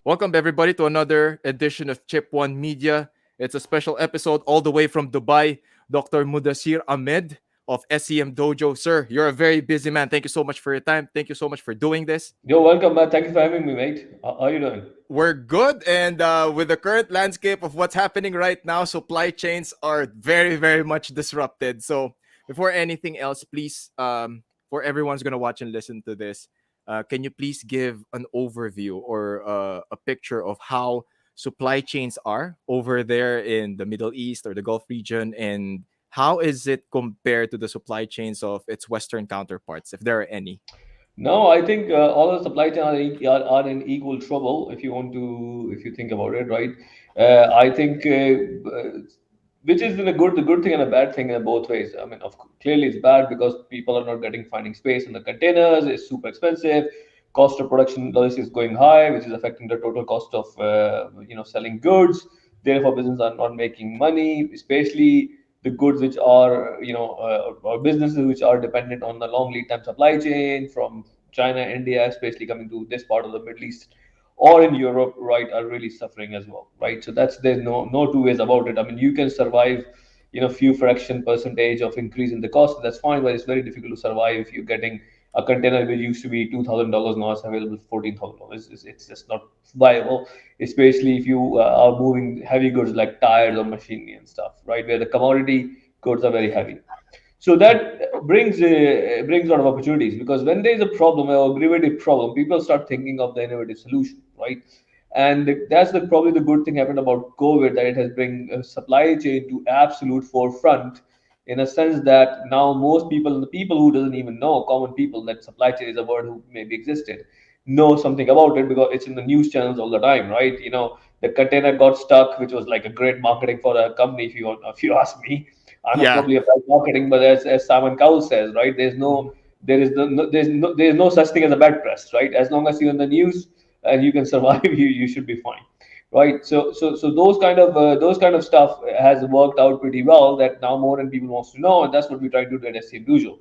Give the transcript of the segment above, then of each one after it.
Welcome everybody to another edition of Chip One Media. It's a special episode all the way from Dubai. Dr. Muddassir Ahmed of SCM Dojo. Sir, you're a very busy man. Thank you so much for your time. Thank you so much for doing this. You're welcome, man. Thank you for having me, mate. How are you doing? We're good, and with the current landscape of what's happening right now, supply chains are very, very much disrupted. So, before anything else, please, for everyone's gonna watch and listen to this, can you please give an overview or a picture of how supply chains are over there in the Middle East or the Gulf region, and how is it compared to the supply chains of its Western counterparts, if there are any? No, I think all the supply chain are in equal trouble if you want to, if you think about it, right? I think which is the good thing and a bad thing in both ways. I mean, clearly it's bad because people are not getting finding space in the containers. It's super expensive. Cost of production logistics is going high, which is affecting the total cost of selling goods. Therefore, businesses are not making money, especially the goods which are or businesses which are dependent on the long lead time supply chain from China, India, especially coming to this part of the Middle East or in Europe, right, are really suffering as well, right? So that's there's no two ways about it. I mean, you can survive, few fraction percentage of increase in the cost. That's fine, but it's very difficult to survive if you're getting a container which used to be $2,000 now it's available for $14,000. It's just not viable, especially if you are moving heavy goods like tires or machinery and stuff, right? Where the commodity goods are very heavy. So that brings a lot of opportunities because when there is a problem or aggravated problem, people start thinking of the innovative solution, right? And that's probably the good thing happened about COVID that it has bring supply chain to absolute forefront in a sense that now most people, the people who doesn't even know, common people, that supply chain is a word who maybe existed, know something about it because it's in the news channels all the time, right? The container got stuck, which was like a great marketing for a company, if you ask me. I'm not Yeah. probably about marketing, but as Simon Cowell says, right? Mhm. There's no such thing as a bad press, right? As long as you're in the news and you can survive, you should be fine, right? So those kind of stuff has worked out pretty well. That now more and people wants to know, and that's what we try to do at SCM Dojo.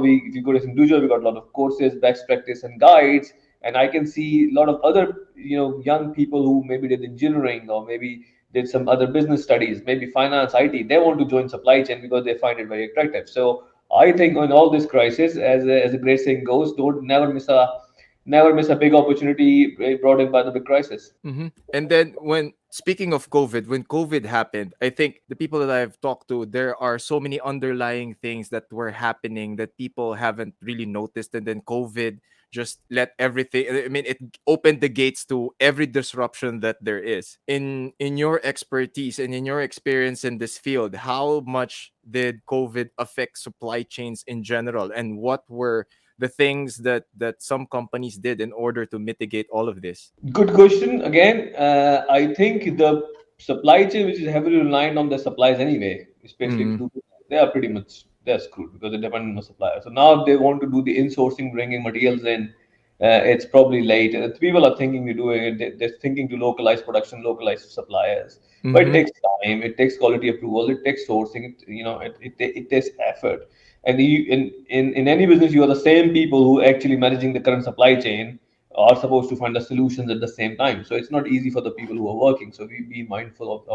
We if you go to SCM Dojo, we got a lot of courses, best practice, and guides, and I can see a lot of other young people who maybe did engineering or maybe did some other business studies, maybe finance, IT. They want to join supply chain because they find it very attractive. So I think in all this crisis, as a great saying goes, don't never miss a big opportunity brought in by the big crisis. And then when speaking of COVID, when COVID happened, I think the people that I've talked to, there are so many underlying things that were happening that people haven't really noticed. And then COVID just let everything, I mean, it opened the gates to every disruption that there is. In your expertise and in your experience in this field, how much did COVID affect supply chains in general? And what were the things that some companies did in order to mitigate all of this? Good question. Again, I think the supply chain, which is heavily reliant on the supplies anyway, especially to Mm-hmm. do, they are pretty much they're screwed because they depend on the supplier. So now if they want to do the insourcing, bringing materials in, it's probably late. People are thinking to doing it. They're thinking to localize production, localize suppliers, but it Mm-hmm. takes time. It takes quality approval. It takes sourcing. It takes effort. And in any business, you are the same people who actually managing the current supply chain are supposed to find the solutions at the same time. So it's not easy for the people who are working. So we be mindful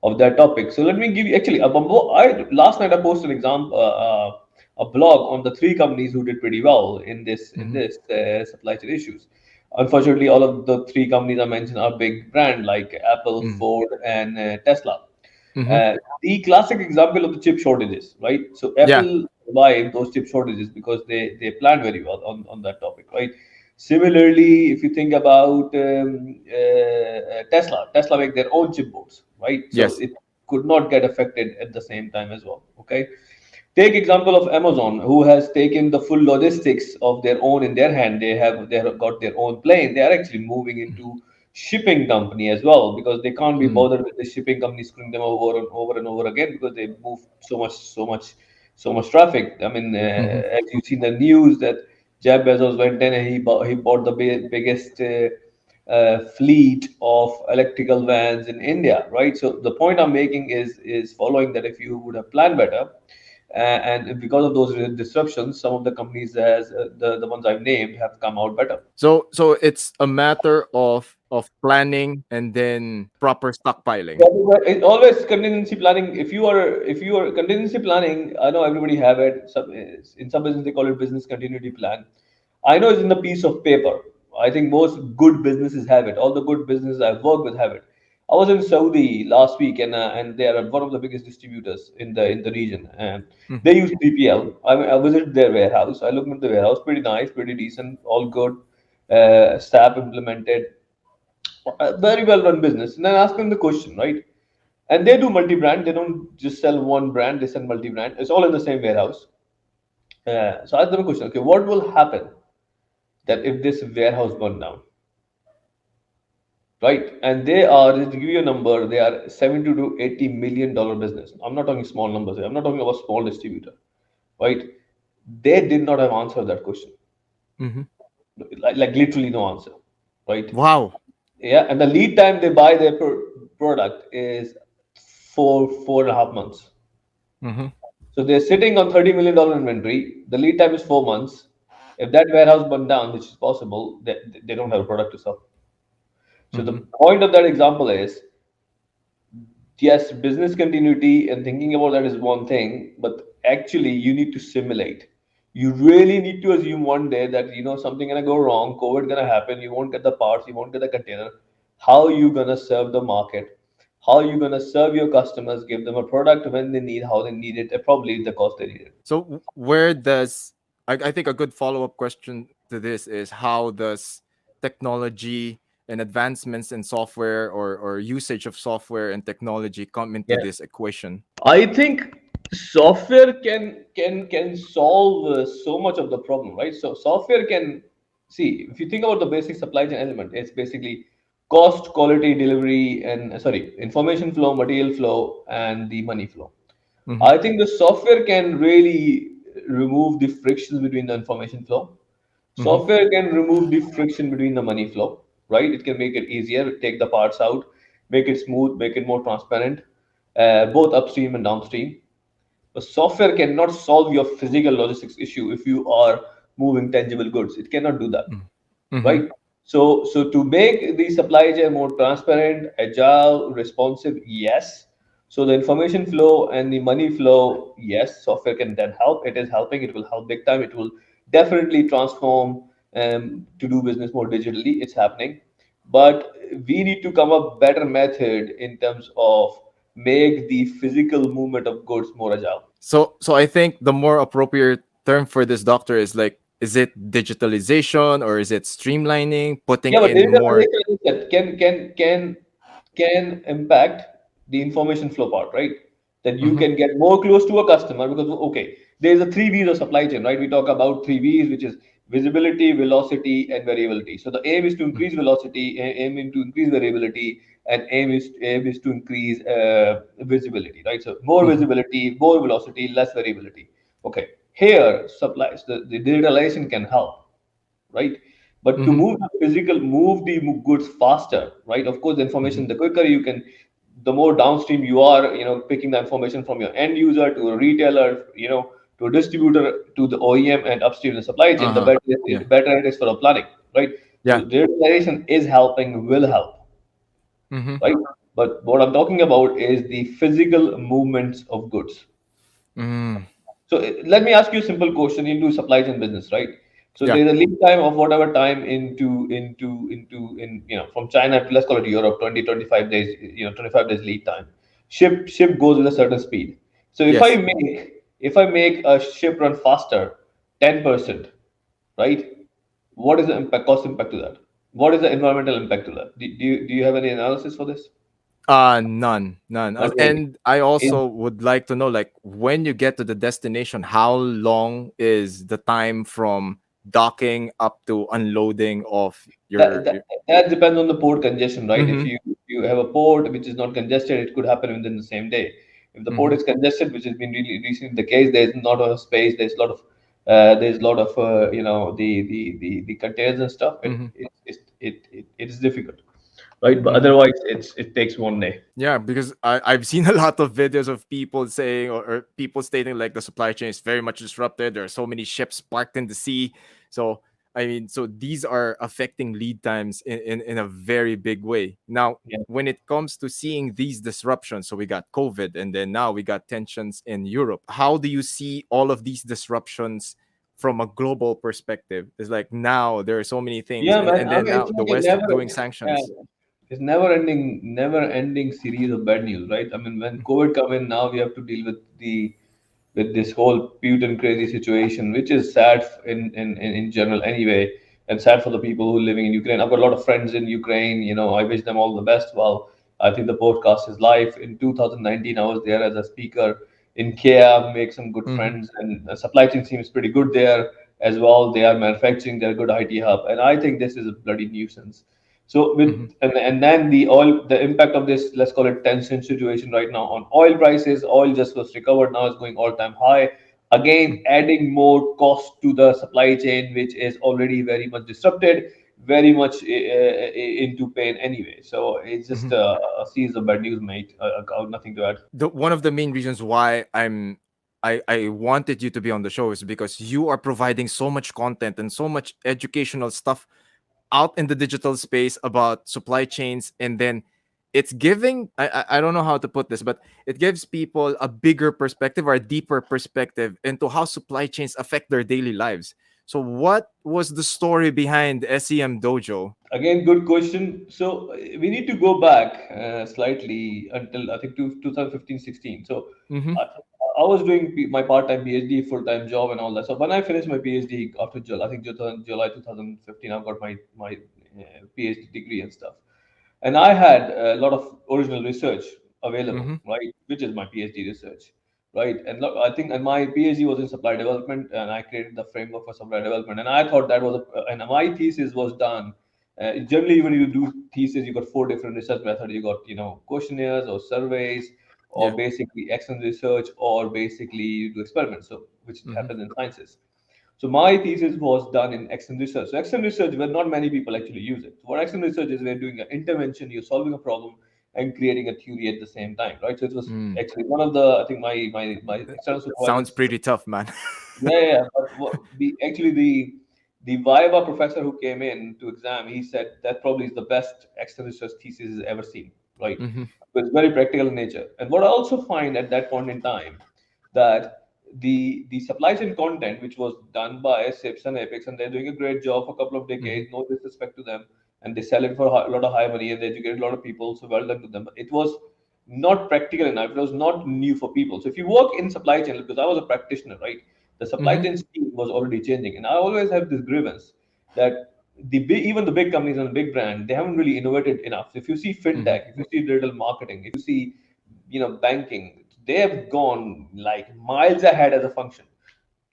of that topic. So let me give you actually last night I posted an a blog on the three companies who did pretty well in Mm-hmm. this supply chain issues. Unfortunately, all of the three companies I mentioned are big brand like Apple, Mm-hmm. Ford, and Tesla. Mm-hmm. The classic example of the chip shortages, right? So Yeah. Apple survived those chip shortages because they planned very well on that topic, right? Similarly, if you think about Tesla make their own chip boards, right? So Yes. it could not get affected at the same time as well. Okay. Take example of Amazon, who has taken the full logistics of their own in their hand. They have got their own plane. They are actually moving into shipping company as well because they can't be Mm-hmm. bothered with the shipping company screwing them over and over again because they move so much traffic. I mean, Mm-hmm. as you see in the news that Jeff Bezos went in and he bought the biggest fleet of electrical vans in India, right? So the point I'm making is following that if you would have planned better, and because of those disruptions, some of the companies, as the ones I've named, have come out better. So it's a matter of of planning and then proper stockpiling. That is why it always contingency planning. If you are contingency planning, I know everybody have it. In some business they call it business continuity plan. I know it's in the piece of paper. I think most good businesses have it. All the good businesses I've worked with have it. I was in Saudi last week, and they are one of the biggest distributors in the region, and Mhm. they use 3PL. I visited their warehouse. I looked at the warehouse, pretty nice, pretty decent, all good. SAP implemented, a very well run business. And then I asked them the question, right? And they do multi-brand. They don't just sell one brand; they sell multi-brand. It's all in the same warehouse. So I asked them a question. Okay, what will happen that if this warehouse burned down, right? And they are, just to give you a number, they are 70 to 80 million dollar business. I'm not talking small numbers here. I'm not talking about small distributor, right? They did not have answered that question, Mhm. like literally no answer, right? Wow. Yeah, and the lead time they buy their product is 4.5 months. Mhm. So they're sitting on $30 million inventory. The lead time is 4 months. If that warehouse burned down, which is possible, they don't have a product to sell. So the Mhm. point of that example is, yes, business continuity and thinking about that is one thing, but actually you need to simulate. You really need to assume one day that something gonna go wrong, COVID gonna happen, you won't get the parts, you won't get the container. How you gonna serve the market? How you gonna serve your customers? Give them a product when they need, how they need it, and probably the cost they need it. So where does I think a good follow-up question to this is how does technology and advancements in software or usage of software and technology come into Yeah. this equation? I think software can solve so much of the problem, right? So software can see, if you think about the basic supply chain element, it's basically cost, quality, delivery, and sorry, information flow, material flow, and the money flow. Mhm. I think the software can really remove the frictions between the information flow. Mhm. Software can remove the friction between the money flow, right? It can make it easier, take the parts out, make it smooth, make it more transparent, both upstream and downstream. The software cannot solve your physical logistics issue if you are moving tangible goods. It cannot do that, Mhm. Mhm. right? So to make the supply chain more transparent, agile, responsive, yes. So the information flow and the money flow, yes, software can then help. It is helping. It will help big time. It will definitely transform to do business more digitally. It's happening, but we need to come up better method in terms of make the physical movement of goods more agile. So I think the more appropriate term for this, doctor, is like, is it digitalization or is it streamlining, putting Yeah, but in more? digitalization is that can impact the information flow part, right? That you Mhm. can get more close to a customer because okay, there's a three V's of supply chain, right? We talk about three V's, which is visibility, velocity, and variability. So the aim is to Mhm. increase velocity, aim is to increase variability, and aim is to increase visibility, right? So more Mhm. visibility, more velocity, less variability. Okay, here supplies the digitalization can help, right? But to Mhm. move the physical, move the goods faster, right? Of course, the information, Mhm. the quicker you can, the more downstream you are, picking the information from your end user to a retailer, to a distributor, to the OEM, and upstream the supply chain, the Uh-huh. better Yeah. better it is for the planning, right? Yeah. So digitalization is helping, will help, Mhm. right? But what I'm talking about is the physical movements of goods. Mm. So let me ask you a simple question into supply chain business, right? So Yeah. there's a lead time of whatever time into from China to, let's call it Europe, 20 25 days, 25 days lead time. Ship goes with a certain speed. So Yes. if I make a ship run faster 10%, right? What is the cost impact to that? What is the environmental impact to that? Do you have any analysis for this? None, none. Okay. And I Is also would like to know, like, when you get to the destination, how long is the time from docking up to unloading of That, your? that that depends on the port congestion, right? If Mm-hmm. you have a port which is not congested, it could happen within the same day. If the port Mm-hmm. is congested, which has been really recently the case, there's not a space. There's a lot of the containers and stuff. Mm-hmm. It is difficult, right? But Mm-hmm. otherwise, it takes one day. Yeah, because I've seen a lot of videos of people saying or people stating like the supply chain is very much disrupted. There are so many ships parked in the sea. So I mean, so these are affecting lead times in a very big way. Now, Yeah. when it comes to seeing these disruptions, so we got COVID and then now we got tensions in Europe. How do you see all of these disruptions from a global perspective? It's like now there are so many things, Yeah, man. and I then mean, it's now the like a West is never, doing yeah, sanctions. it's never ending series of bad news, right? I mean, when COVID come in, now we have to deal with this whole Putin crazy situation, which is sad in general anyway, and sad for the people who are living in Ukraine. I've got a lot of friends in Ukraine. I wish them all the best. Well, I think the podcast is live. In 2019, I was there as a speaker in Kiev, make some good Mm-hmm, friends, and the supply chain seems pretty good there as well. They are manufacturing, they're a good IT hub, and I think this is a bloody nuisance. So mm-hmm, and then the impact of this, let's call it tension situation right now on oil prices. Oil just was recovered, now it's going all time high. Again, adding more cost to the supply chain, which is already very much disrupted, very much into pain anyway. So it's just mm-hmm. a series of bad news, mate. Nothing to add. The one of the main reasons why I wanted you to be on the show is because you are providing so much content and so much educational stuff out in the digital space about supply chains, and then it's giving I don't know how to put this, but it gives people a bigger perspective or a deeper perspective into how supply chains affect their daily lives. So what was the story behind SCM Dojo? Again, good question. So we need to go back slightly until I think 2015-16. So Mm-hmm, I, I was doing my part-time PhD, full-time job, and all that. So when I finished my PhD after July, I think July 2015, I got my PhD degree and stuff. And I had a lot of original research available, mm-hmm, right, which is my PhD research, right? And look, I think, and my PhD was in supply development, and I created the framework for supply development. And I thought that was, and my thesis was done. Generally, when you do thesis, you got four different research methods. You got, questionnaires or surveys, yeah, or basically external research, or basically you do experiments. So, which mm-hmm, happens in sciences. So my thesis was done in external research. So external research, where not many people actually use it. So what external research is, we're doing an intervention, you're solving a problem and creating a theory at the same time, right? So it was mm. actually one of the, I think my external Sounds supervisors. pretty tough, man. Yeah, yeah. But the Viva professor who came in to exam, he said that probably is the best external research thesis he's ever seen, right? Mm-hmm, It's very practical in nature. And what I also find at that point in time, that the supply chain content which was done by SIPs and Apex, and they're doing a great job for a couple of mm-hmm, decades, no disrespect to them, and they sell it for a lot of high money and they educate a lot of people, so well done to them. But it was not practical enough. It was not new for people. So if you work in supply chain, because I was a practitioner, right? The supply mm-hmm, chain scheme was already changing, and I always have this grievance that even the big companies and the big brand, they haven't really innovated enough. If you see mm-hmm, fintech, if you see digital marketing, if you see banking, they have gone like miles ahead as a function.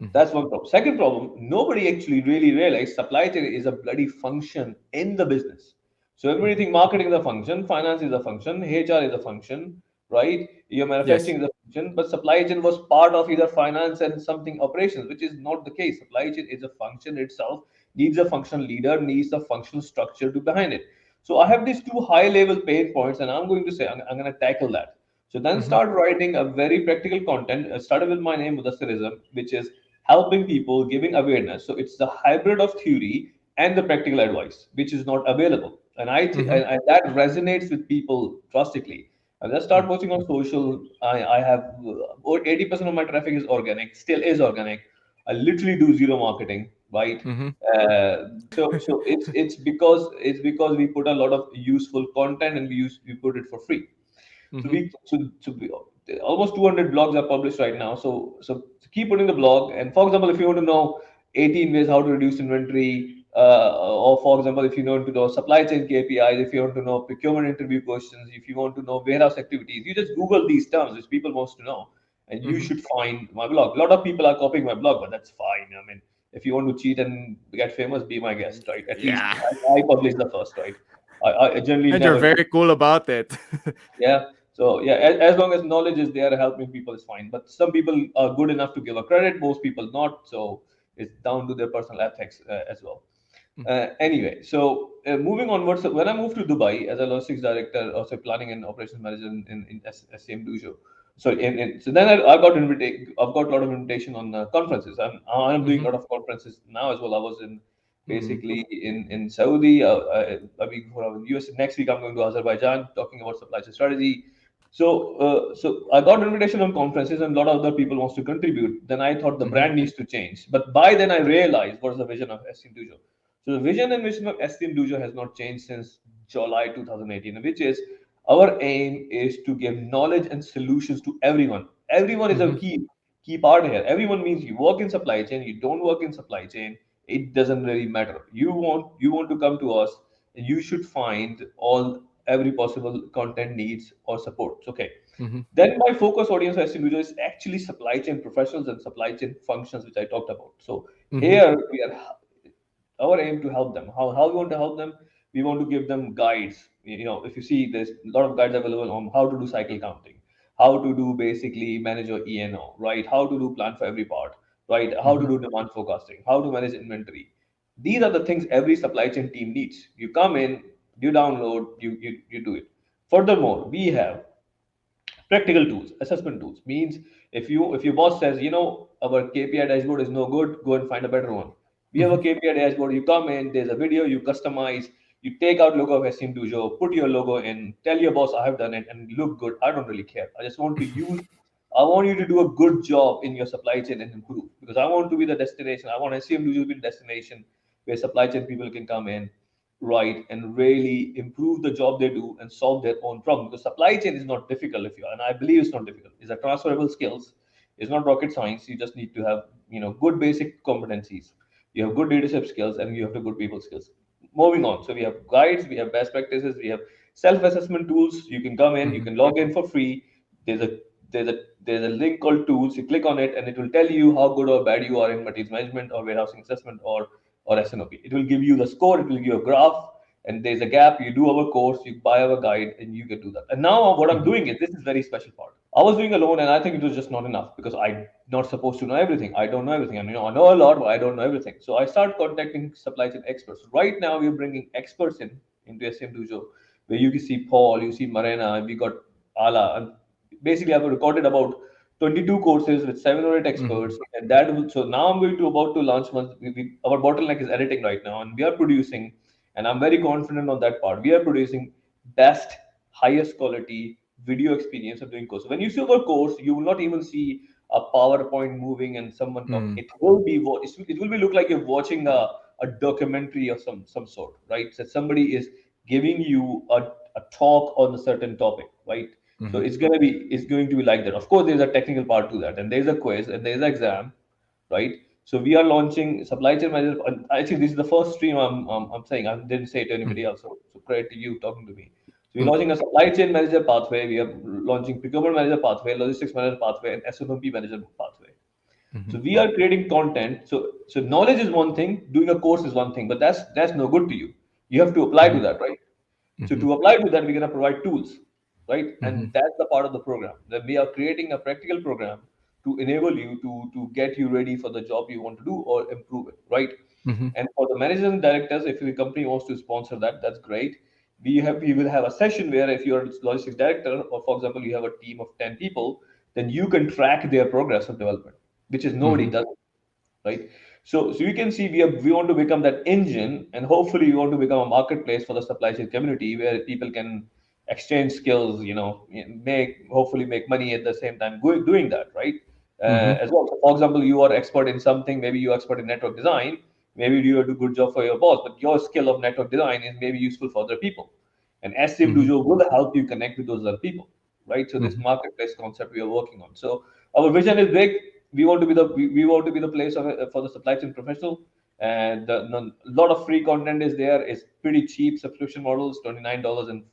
mm-hmm, That's one problem. Second problem, nobody actually really realized supply chain is a bloody function in the business. So everybody mm-hmm. think marketing is a function, finance is a function, HR is a function, right? Your Yes. manufacturing is a function, but supply chain was part of either finance and something operations, which is not the case. Supply chain is a function itself, needs a functional leader, needs a functional structure to behind it. So I have these two high level pain points, and I'm going to say I'm going to tackle that. So then Mm-hmm, start writing a very practical content. Started with my name, Muddassir, which is helping people, giving awareness. So it's the hybrid of theory and the practical advice, which is not available. And mm-hmm, and that resonates with people drastically. And let's start posting on social. I have 80% of my traffic is organic, still is organic. I literally do zero marketing, right? mm-hmm, So it's because we put a lot of useful content, and we put it for free. So mm-hmm. we almost 200 blogs are published right now. So keep putting the blog. And for example, if you want to know 18 ways how to reduce inventory, or for example, if you want to know supply chain KPIs, if you want to know procurement interview questions, if you want to know warehouse activities, you just Google these terms which people wants to know, and you Mm-hmm. should find my blog. A lot of people are copying my blog, but that's fine. I mean, if you want to cheat and get famous, be my guest, right? At least Yeah. I publish the first, right? I generally And you're never. very cool about it. Yeah. So yeah, as long as knowledge is there, helping people is fine. But some people are good enough to give a credit, most people not. So it's down to their personal ethics as well. Anyway, so moving onwards, so when I moved to Dubai as a logistics director, also planning and operations manager in SCM Dojo. So so then I got I've got a lot of invitation on conferences. I'm doing a Mm-hmm, lot of conferences now as well. I was in Mm-hmm. basically in Saudi, a week before I was in US. Next week I'm going to Azerbaijan talking about supply chain strategy. So I got invitation on conferences and a lot of other people wants to contribute. Then I thought the Mm-hmm. brand needs to change. But by then I realized what is the vision of SCM Dojo. So the vision and mission of SCM Dojo has not changed since July 2018, which is our aim is to give knowledge and solutions to everyone. Everyone is a Mm-hmm. key part here. Everyone means you work in supply chain, you don't work in supply chain, it doesn't really matter. You want to come to us, and you should find all every possible content needs or supports. Okay. Mm-hmm. Then my focus audience as individual is actually supply chain professionals and supply chain functions, which I talked about. So Mm-hmm. here we are our aim to help them. How we want to help them? We want to give them guides. If you see, there's a lot of guides available on how to do cycle counting, how to do basically manage your ENO, right? How to do plan for every part, right? How to Mm-hmm. do demand forecasting, how to manage inventory. These are the things every supply chain team needs. You come in, you download, you do it. Furthermore, we have practical tools, assessment tools means if your boss says, our KPI dashboard is no good, go and find a better one. We have a Mm-hmm. KPI dashboard. You come in, there's a video, you customize, you take out logo of SCM Dojo, put your logo in, tell your boss I have done it and look good. I don't really care. I just want to use. I want you to do a good job in your supply chain and improve because I want to be the destination. I want SCM Dojo to be the destination where supply chain people can come in, right, and really improve the job they do and solve their own problem. Because supply chain is not difficult if you, and I believe it's not difficult. It's a transferable skills. It's not rocket science. You just need to have good basic competencies. You have good leadership skills and you have the good people skills. Moving on. So we have guides, we have best practices, we have self-assessment tools. You can come in, you Mm-hmm. can log in for free. There's a there's a link called tools. You click on it and it will tell you how good or bad you are in materials management or warehousing assessment or SNOP. It will give you the score, it will give you a graph, and there's a gap. You do our course, you buy our guide, and you can do that. And now what I'm Mm-hmm. doing is this is very special part. I was doing alone, and I think it was just not enough because I'm not supposed to know everything. I don't know everything. I mean, I know a lot, but I don't know everything. So I start contacting supply chain experts. Right now, we're bringing experts in into SCM Dojo, where you can see Paul, you see Marina, and we got Ala, and basically I've recorded about 22 courses with 7 or 8 Mm-hmm. experts, and that will, so now I'm going to about to launch one. Our bottleneck is editing right now, and we are producing, and I'm very confident on that part. We are producing best, highest quality video experience of doing course. When you see our course, you will not even see a PowerPoint moving and someone talking. It will be it will be look like you're watching a documentary of some sort, right? So somebody is giving you a talk on a certain topic, right? So Mm-hmm. it's going to be like that. Of course, there's a technical part to that, and there's a quiz and there's an exam, right? So we are launching supply chain manager. And I think this is the first stream I'm saying. I didn't say it to anybody else. So credit to you talking to me. So we're Mm-hmm. launching a supply chain manager pathway. We are launching procurement manager pathway, logistics manager pathway, and SNOP manager pathway. Mm-hmm. So we are creating content. So knowledge is one thing, doing a course is one thing, but that's no good to you. You have to apply to that, right? So Mm-hmm. to apply to that, we're gonna provide tools, right? Mm-hmm. And that's the part of the program. That we are creating a practical program to enable you to get you ready for the job you want to do or improve it, right? Mm-hmm. And for the managers and directors, if your company wants to sponsor that, that's great. We will have a session where if you're a logistics director, or for example, you have a team of 10 people, then you can track their progress of development, which is nobody Mm-hmm. does, right? So you can see we want to become that engine, and hopefully we want to become a marketplace for the supply chain community where people can exchange skills, make hopefully make money at the same time doing that, right? Mm-hmm. As well. So for example, you are expert in something, maybe you're expert in network design, maybe you do a good job for your boss, but your skill of network design is maybe useful for other people. And SCM Mm-hmm. Dojo will help you connect with those other people, right? So this Mm-hmm. marketplace concept we are working on. So our vision is big. We want to be we want to be the place for the supply chain professional, and a lot of free content is there. It's pretty cheap subscription models, $29, and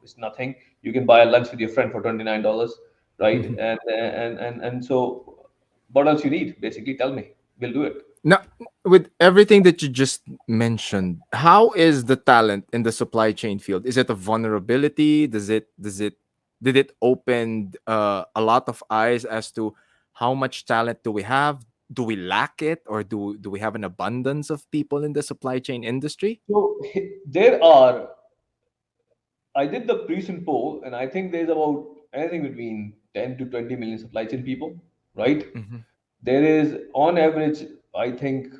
it's nothing. You can buy a lunch with your friend for $29, right? Mm-hmm. And so, what else you need? Basically, tell me. We'll do it. Now, with everything that you just mentioned, how is the talent in the supply chain field? Is it a vulnerability? Did it open a lot of eyes as to how much talent do we have? Do we lack it, or do we have an abundance of people in the supply chain industry? So there are. I did the recent poll, and I think there's about anything between 10 to 20 million supply chain people, right? Mm-hmm. There is, on average, I think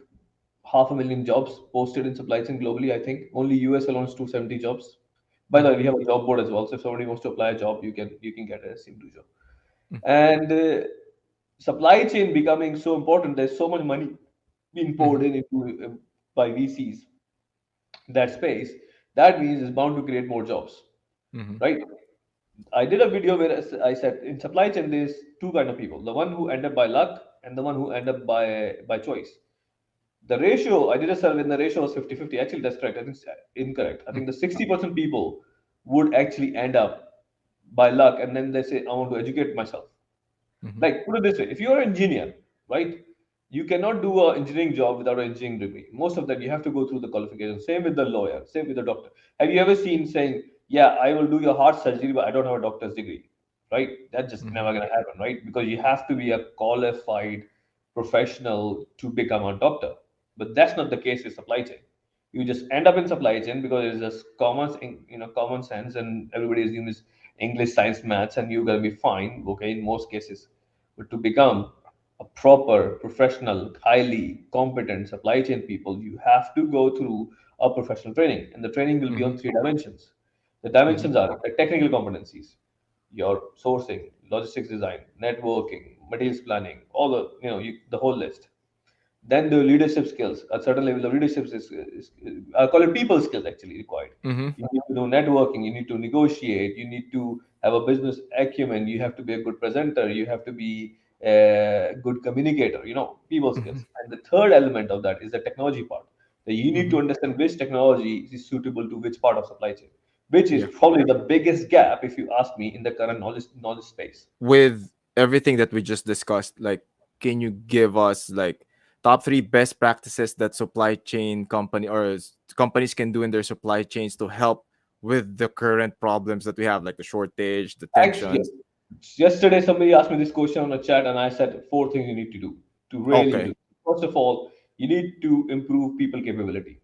half a million jobs posted in supply chain globally. I think only US alone is 270 jobs. By the way, Mm-hmm. we have a job board as well. So if somebody wants to apply a job, you can get a SCM Dojo. Mm-hmm. And supply chain becoming so important. There's so much money being Mm-hmm. poured in into by VCs that space. That means it's bound to create more jobs, Mm-hmm. right? I did a video where I said in supply chain there's two kind of people: the one who end up by luck and the one who end up by choice. The ratio, I did a survey and the ratio was 50-50. Actually, that's correct. I think it's incorrect. I think the 60% people would actually end up by luck and then they say, I want to educate myself. Mm-hmm. Like, put it this way, if you're an engineer, right, you cannot do an engineering job without an engineering degree. Most of them, you have to go through the qualifications. Same with the lawyer, same with the doctor. Have you ever seen saying, yeah, I will do your heart surgery, but I don't have a doctor's degree, right? That's just Mm-hmm. never going to happen, right? Because you have to be a qualified professional to become a doctor. But that's not the case with supply chain. You just end up in supply chain because it's just common sense, and everybody assumes English, science, maths, and you're gonna be fine. Okay, in most cases, but to become a proper, professional, highly competent supply chain people, you have to go through a professional training, and the training will be Mm-hmm. on three dimensions. The Mm-hmm. dimensions are the technical competencies, your sourcing, logistics design, networking, materials planning, all the whole list. Then the leadership skills, a certain level of leadership is I call it people skills actually required. Mm-hmm. You need to do networking, you need to negotiate, you need to have a business acumen, you have to be a good presenter, you have to be a good communicator, people Mm-hmm. skills. And the third element of that is the technology part. That you need Mm-hmm. to understand which technology is suitable to which part of supply chain, which is Yeah. probably the biggest gap, if you ask me, in the current knowledge space. With everything that we just discussed, like, can you give us like top three best practices that supply chain company or companies can do in their supply chains to help with the current problems that we have, like the shortage, the Actually, tensions? yesterday somebody asked me this question on a chat, and I said four things you need to do to really Okay. do. First of all, you need to improve people capability,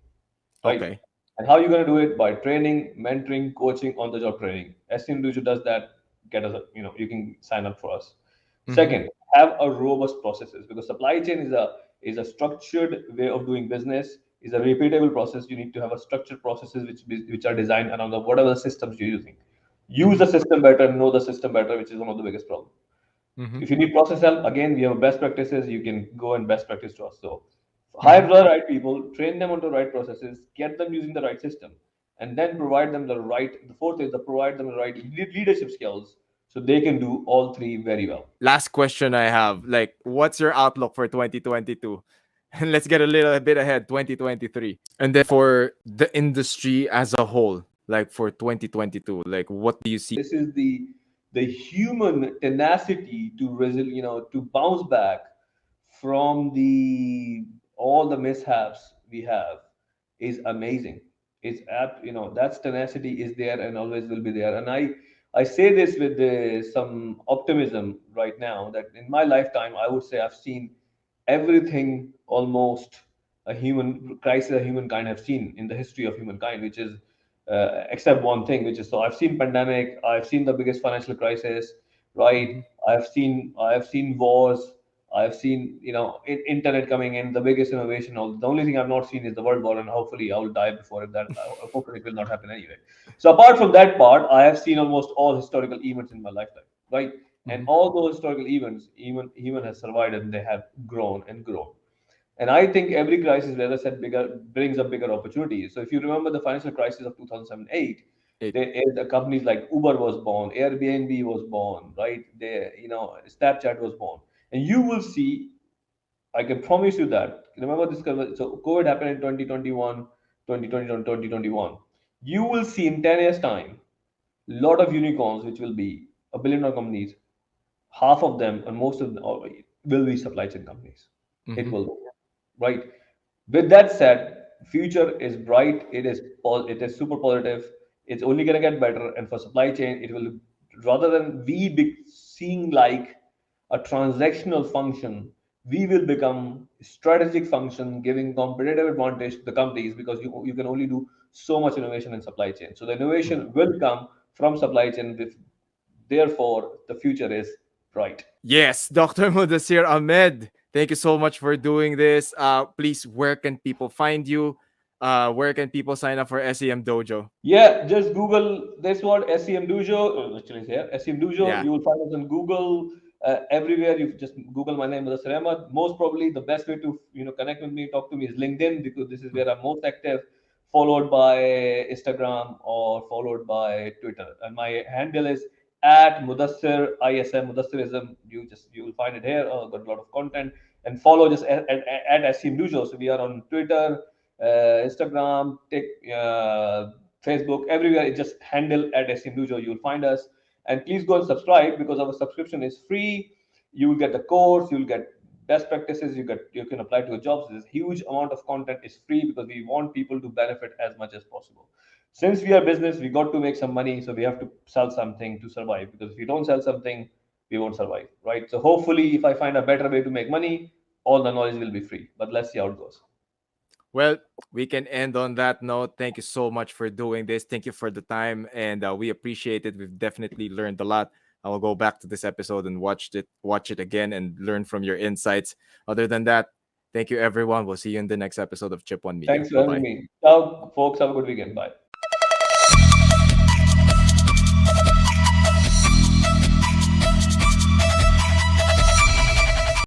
right? Okay. And how you going to do it? By training, mentoring, coaching, on the job training. SCM Dojo does that. Get us, you can sign up for us. Mm-hmm. Second, have a robust processes, because supply chain is a structured way of doing business, is a repeatable process. You need to have a structured processes which are designed around the whatever systems you're using. Use Mm-hmm. the system better, know the system better, which is one of the biggest problems. Mm-hmm. If you need process help, again, we have best practices. You can go and best practice to us. So hire Mm-hmm. the right people, train them onto the right processes, get them using the right system, and then provide them the right. The fourth is to provide them the right leadership skills so they can do all three very well. Last question I have, like, what's your outlook for 2022? And let's get a little bit ahead, 2023. And then for the industry as a whole, like for 2022, like what do you see? This is the human tenacity to to bounce back from the all the mishaps we have is amazing. It's apt, that's tenacity is there and always will be there. And I say this with some optimism right now, that in my lifetime I would say I've seen everything almost a human crisis a humankind have seen in the history of humankind, which is except one thing, which is, so I've seen pandemic, I've seen the biggest financial crisis, right? Mm-hmm. I've seen wars, I've seen internet coming in, the biggest innovation. The only thing I've not seen is the world war, and hopefully I will die before it. That hopefully it will not happen anyway. So apart from that part, I have seen almost all historical events in my lifetime, right? And Mm-hmm. all those historical events, even human has survived, and they have grown and grown. And I think every crisis, as I said, brings up bigger opportunities. So if you remember the financial crisis of 2007-8, It. the companies like Uber was born, Airbnb was born, right? Snapchat was born, and you will see. I can promise you that. Remember this? So COVID happened in 2021, 2020, 2021. You will see in 10 years' time, lot of unicorns, which will be $1 billion companies. Half of them, and most of them, will be supply chain companies. It Mm-hmm. will, right? With that said, future is bright. It is super positive. It's only gonna get better. And for supply chain, it will, rather than we be seeing like a transactional function, we will become strategic function, giving competitive advantage to the companies, because you can only do so much innovation in supply chain. So the innovation will come from supply chain. Therefore, the future is bright. Yes, Dr. Muddassir Ahmed. Thank you so much for doing this. Please, where can people find you? Where can people sign up for SEM Dojo? Yeah, just Google this word SCM Dojo. Actually, it's here SCM Dojo. Yeah. You will find us on Google everywhere. You just Google my name, Muddassir Ahmed. Most probably, the best way to connect with me, talk to me is LinkedIn because this is where I'm most active. Followed by Instagram or followed by Twitter, and my handle is at Muddassir ISM. Muddassirism. You will find it here. Got a lot of content and follow just at SCM Dojo. So we are on Twitter, Instagram, Facebook, everywhere. It's just handle at SCM Dojo. You'll find us. And please go and subscribe because our subscription is free. You will get the course, you'll get best practices, you can apply to your jobs. There's a huge amount of content is free because we want people to benefit as much as possible. Since we are business, we got to make some money, so we have to sell something to survive. Because if you don't sell something, we won't survive, right? So hopefully, if I find a better way to make money, all the knowledge will be free. But let's see how it goes. Well, we can end on that note. Thank you so much for doing this. Thank you for the time, and we appreciate it. We've definitely learned a lot. I will go back to this episode and watch it again, and learn from your insights. Other than that, thank you, everyone. We'll see you in the next episode of Chip One Media. Thanks for Bye having bye. me. Ciao, folks. Have a good weekend. Bye.